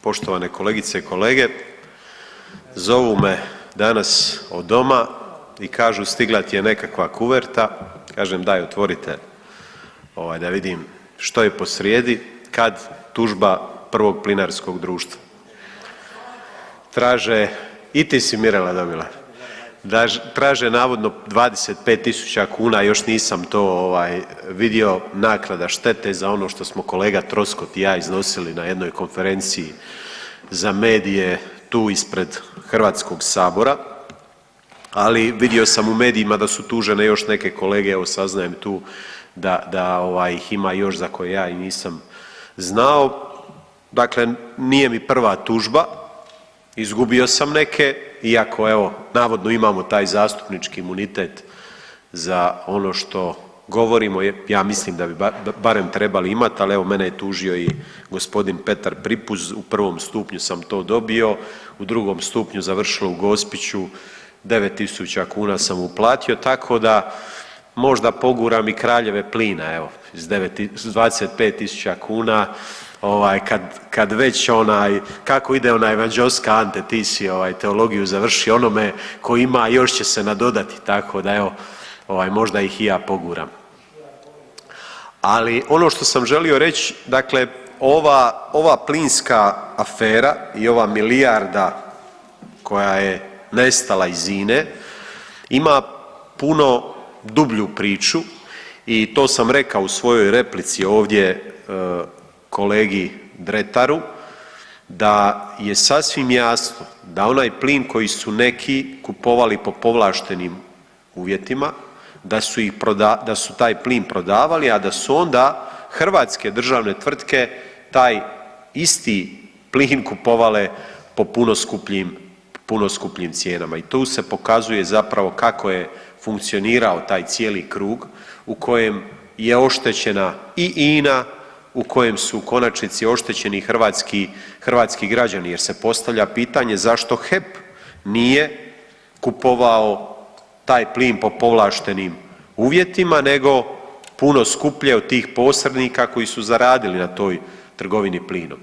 poštovane kolegice i kolege. Zovu me danas od doma i kažu stigla ti je nekakva kuverta, kažem daj otvorite da vidim što je posrijedi, kad tužba Prvog plinarskog društva. Traže, i ti si Mirela dobila, traže navodno 25.000 kuna, još nisam to vidio, naknada štete za ono što smo kolega Troskot i ja iznosili na jednoj konferenciji za medije tu ispred Hrvatskog sabora, ali vidio sam u medijima da su tužene još neke kolege, evo saznajem tu da ih ima još za koje ja i nisam znao. Dakle, nije mi prva tužba, izgubio sam neke, iako evo navodno imamo taj zastupnički imunitet za ono što govorimo, ja mislim da bi barem trebali imati, ali evo mene je tužio i gospodin Petar Pripuz, u prvom stupnju sam to dobio, u drugom stupnju završilo u Gospiću, 9.000 kuna sam uplatio, tako da možda poguram i kraljeve plina, evo s 25.000 kuna. Kad već kako ide evanđelska Ante, ti si teologiju završi, onome ko ima još će se nadodati, tako da evo možda ih i ja poguram. Ali ono što sam želio reći, dakle ova plinska afera i ova milijarda koja je nestala iz INA-e ima puno dublju priču i to sam rekao u svojoj replici ovdje kolegi Dretaru, da je sasvim jasno da onaj plin koji su neki kupovali po povlaštenim uvjetima, da su taj plin prodavali, a da su onda hrvatske državne tvrtke taj isti plin kupovale po puno skupljim cijenama. I tu se pokazuje zapravo kako je funkcionirao taj cijeli krug u kojem je oštećena i INA, u kojem su u konačnici oštećeni hrvatski građani, jer se postavlja pitanje zašto HEP nije kupovao taj plin po povlaštenim uvjetima, nego puno skuplje od tih posrednika koji su zaradili na toj trgovini plinom.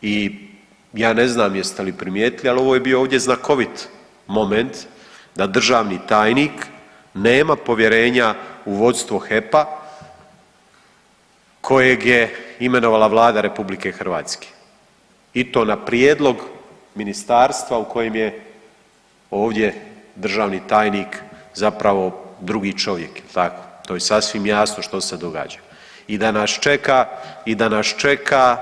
I ja ne znam jeste li primijetili, ali ovo je bio ovdje znakovit moment da državni tajnik nema povjerenja u vodstvo HEP-a kojeg je imenovala Vlada RH i to na prijedlog ministarstva u kojem je ovdje državni tajnik zapravo drugi čovjek, jel tako? To je sasvim jasno što se događa. I da nas čeka,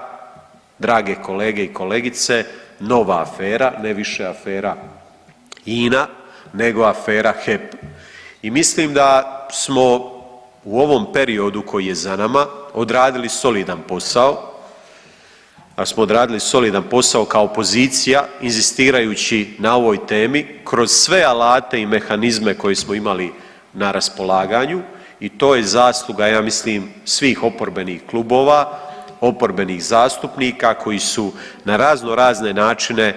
drage kolege i kolegice, nova afera, ne više afera INA, nego afera HEP. I mislim da smo u ovom periodu koji je za nama odradili solidan posao, kao opozicija inzistirajući na ovoj temi kroz sve alate i mehanizme koje smo imali na raspolaganju i to je zasluga, ja mislim, svih oporbenih klubova, oporbenih zastupnika koji su na razne načine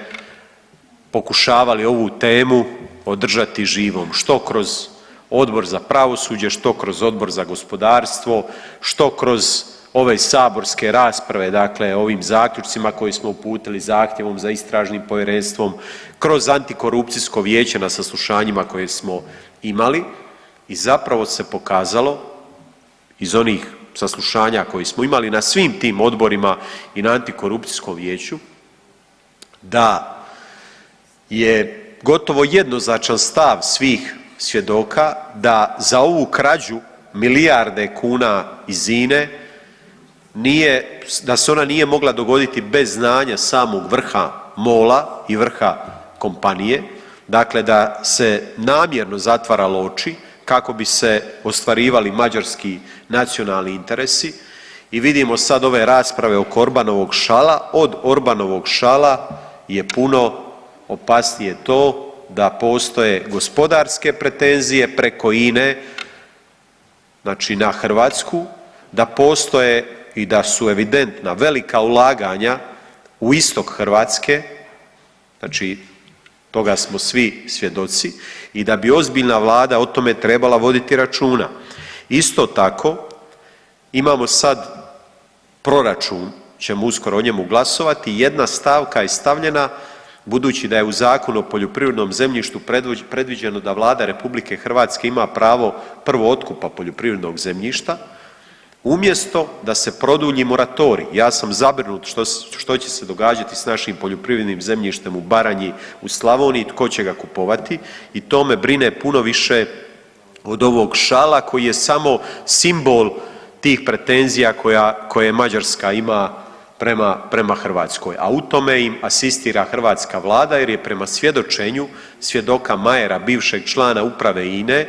pokušavali ovu temu održati živom, što kroz Odbor za pravosuđe, što kroz Odbor za gospodarstvo, što kroz ove saborske rasprave, dakle ovim zaključcima koje smo uputili, zahtjevom za istražnim povjerenstvom, kroz antikorupcijsko vijeće na saslušanjima koje smo imali i zapravo se pokazalo iz onih saslušanja koje smo imali na svim tim odborima i na antikorupcijskom vijeću da je gotovo jednoznačan stav svih svjedoka da za ovu krađu milijarde kuna iz INA-e da se ona nije mogla dogoditi bez znanja samog vrha MOL-a i vrha kompanije, dakle da se namjerno zatvaralo oči kako bi se ostvarivali mađarski nacionalni interesi i vidimo sad ove rasprave oko Orbanovog šala. Od Orbanovog šala je puno opasnije to da postoje gospodarske pretenzije preko INA-e, znači na Hrvatsku, da postoje i da su evidentna velika ulaganja u istok Hrvatske, znači toga smo svi svjedoci i da bi ozbiljna Vlada o tome trebala voditi računa. Isto tako imamo sad proračun ćemo uskoro o njemu glasovati, jedna stavka je stavljena budući da je u Zakonu o poljoprivrednom zemljištu predviđeno da Vlada RH ima pravo prvootkupa poljoprivrednog zemljišta, umjesto da se produlji moratorij. Ja sam zabrinut što će se događati s našim poljoprivrednim zemljištem u Baranji, u Slavoniji, tko će ga kupovati i to me brine puno više od ovog šala koji je samo simbol tih pretenzija koje Mađarska ima prema Hrvatskoj, a u tome im asistira hrvatska Vlada jer je prema svjedočenju svjedoka Mayera, bivšeg člana uprave INA-e,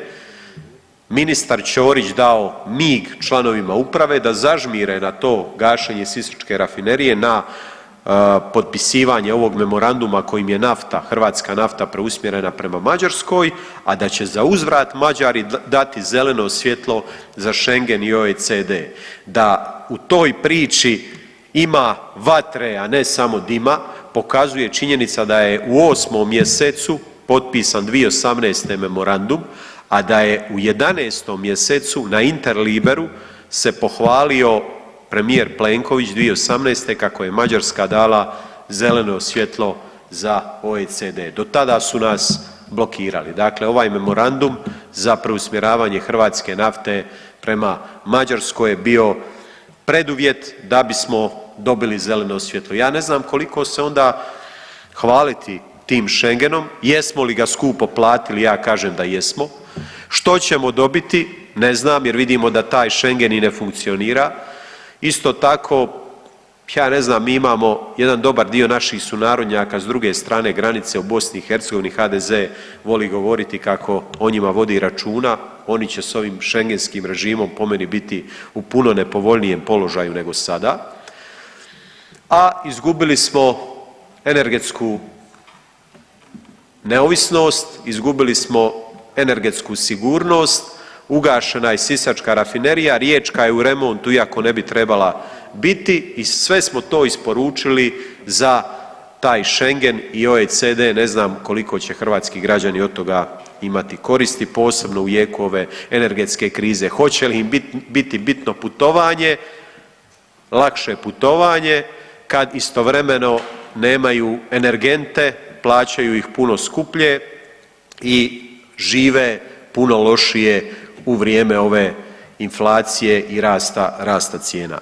ministar Ćorić dao mig članovima uprave da zažmire na to gašenje Sisačke rafinerije, na potpisivanje ovog memoranduma kojim je nafta, hrvatska nafta preusmjerena prema Mađarskoj, a da će za uzvrat Mađari dati zeleno svjetlo za Schengen i OECD. Da u toj priči ima vatre, a ne samo dima, pokazuje činjenica da je u 8. mjesecu potpisan 2018. memorandum, a da je u 11. mjesecu na Interliberu se pohvalio premijer Plenković 2018. kako je Mađarska dala zeleno svjetlo za OECD. Do tada su nas blokirali. Dakle, ovaj memorandum za preusmjeravanje hrvatske nafte prema Mađarskoj je bio preduvjet da bismo dobili zeleno svjetlo. Ja ne znam koliko se onda hvaliti tim Schengenom, jesmo li ga skupo platili, ja kažem da jesmo. Što ćemo dobiti, ne znam jer vidimo da taj Schengen i ne funkcionira. Isto tako, ja ne znam, mi imamo jedan dobar dio naših sunarodnjaka s druge strane granice u BiH, HDZ voli govoriti kako o njima vodi računa, oni će s ovim schengenskim režimom po meni biti u puno nepovoljnijem položaju nego sada, a izgubili smo energetsku neovisnost, izgubili smo energetsku sigurnost, ugašena je Sisačka rafinerija, Riječka je u remontu iako ne bi trebala biti i sve smo to isporučili za taj Schengen i OECD, ne znam koliko će hrvatski građani od toga imati koristi, posebno u jeku ove energetske krize. Hoće li im biti bitno putovanje, lakše putovanje, kad istovremeno nemaju energente, plaćaju ih puno skuplje i žive puno lošije u vrijeme ove inflacije i rasta cijena.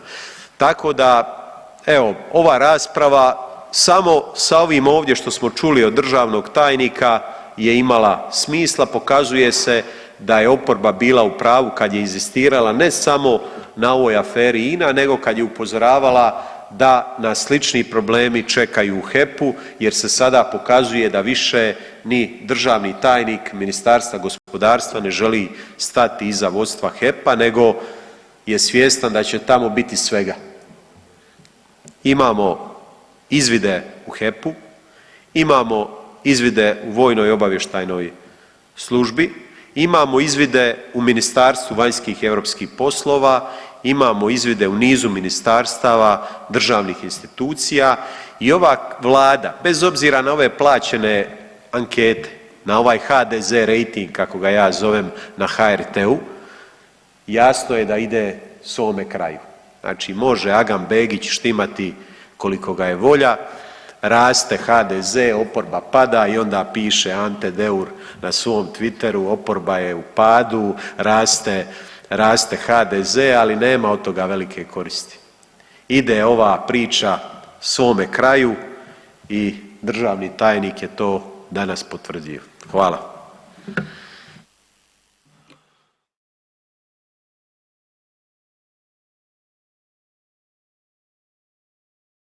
Tako da, evo, ova rasprava samo sa ovim ovdje što smo čuli od državnog tajnika je imala smisla, pokazuje se da je oporba bila u pravu kad je inzistirala ne samo na ovoj aferi INA, nego kad je upozoravala da nas slični problemi čekaju u HEP-u jer se sada pokazuje da više ni državni tajnik Ministarstva gospodarstva ne želi stati iza vodstva HEP-a nego je svjestan da će tamo biti svega. Imamo izvide u HEP-u, imamo izvide u Vojnoj obavještajnoj službi, imamo izvide u Ministarstvu vanjskih i europskih poslova, imamo izvide u nizu ministarstava, državnih institucija i ova Vlada, bez obzira na ove plaćene ankete, na ovaj HDZ rejting, kako ga ja zovem, na HRT-u, jasno je da ide svome kraju. Znači, može Agam Begić štimati koliko ga je volja, raste HDZ, oporba pada i onda piše Ante Deur na svom Twitteru, oporba je u padu, raste HDZ, ali nema od toga velike koristi. Ide ova priča svome kraju i državni tajnik je to danas potvrdio. Hvala.